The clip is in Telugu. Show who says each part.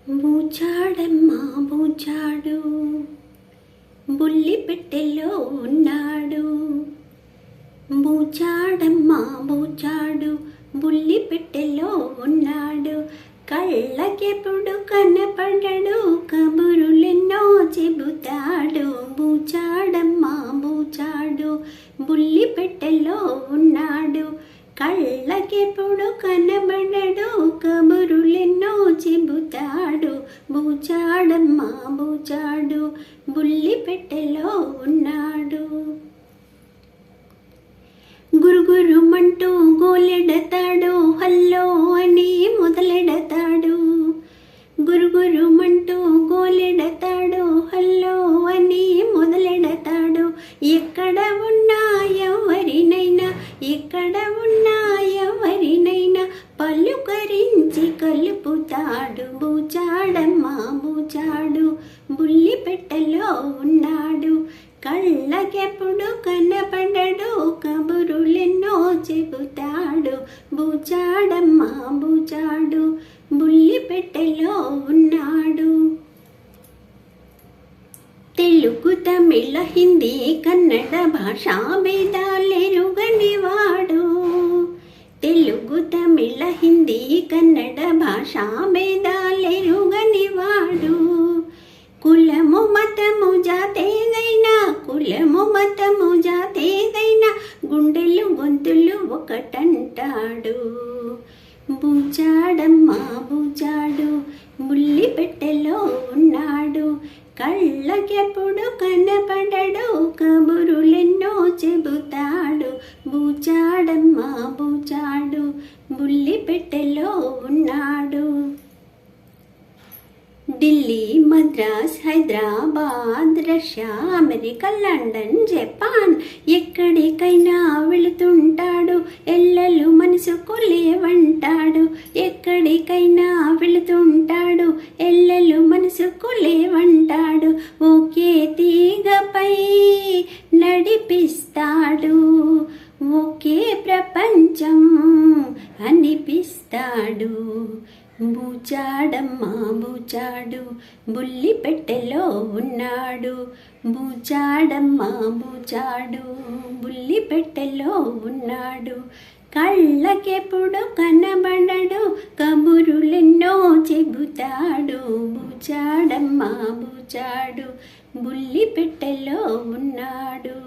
Speaker 1: బూచాడమ్మా బూచాడు, బుల్లి పెట్టెలో ఉన్నాడు. బూచాడమ్మా బూచాడు, బుల్లి పెట్టెలో ఉన్నాడు. కళ్ళకెప్పుడు కనపడడు, కబురులెన్నో చెబుతాడు. బూచాడమ్మా బూచాడు, బుల్లి పెట్టెలో ఉన్నాడు. కళ్ళకెప్పుడు కనబడడు, కబురులెన్నో చెబుతాడు. బూచాడమ్మా బూచాడు, బుల్లి పెట్టెలో ఉన్నాడు. గురుగురుమంటూ గోలెడతాడు, హల్లో అని మొదలెడతాడు. గురుగురుమంటూ గోలెడతాడు, హల్లో అని మొదలెడతాడు. ఎక్కడ ఉన్నా ఎవరినైనా, ఎక్కడ ఉన్నా ఎవరినైనా పలుకరించి కలుపుతాడు. బూచాడమ్మా బూచాడు, బుల్లి పెట్టెలో ఉన్నాడు. కళ్ళకెప్పుడు కనపడడు, కబురులెన్నో చెబుతాడు. బూచాడమ్మా బూచాడు, బుల్లి పెట్టెలో ఉన్నాడు. తెలుగు తమిళ హిందీ కన్నడ భాషా భేదాలెరుగనివాడు. తెలుగు తమిళ హిందీ కన్నడ భాషా భేదాలెరుగనివాడు. కులము మతము జాతేదైనా, కులము మతము జాతేదైనా గుండెలు గొంతులు ఒకటంటాడు. బూచాడమ్మా బూచాడు, బుల్లి పెట్టెలో ఉన్నాడు. కళ్ళకెప్పుడు కనపడడు, కబురులెన్నో చెబుతాడు. బూచాడమ్మా బూచాడు, బుల్లి పెట్టెలో ఉన్నాడు. Delhi, Madras, Hyderabad, Russia, America, London, Japan ఎక్కడికైనా వెళుతుంటాడు. ఎల్లలు మనసుకు లేవంటాడు. ఎక్కడికైనా వెళుతుంటాడు, ఎల్లలు మనసుకు లేవంటాడు. ఒకే తీగపై నడిపిస్తాడు, ఒకే ప్రపంచం అనిపిస్తాడు. బూచాడమ్మా బూచాడు, బుల్లి పెట్టెలో ఉన్నాడు. బూచాడమ్మా బూచాడు, బుల్లి పెట్టెలో ఉన్నాడు. కళ్ళకెప్పుడు కనబడడు, కబురులెన్నో చెబుతాడు. బూచాడమ్మా బూచాడు, బుల్లి పెట్టెలో ఉన్నాడు.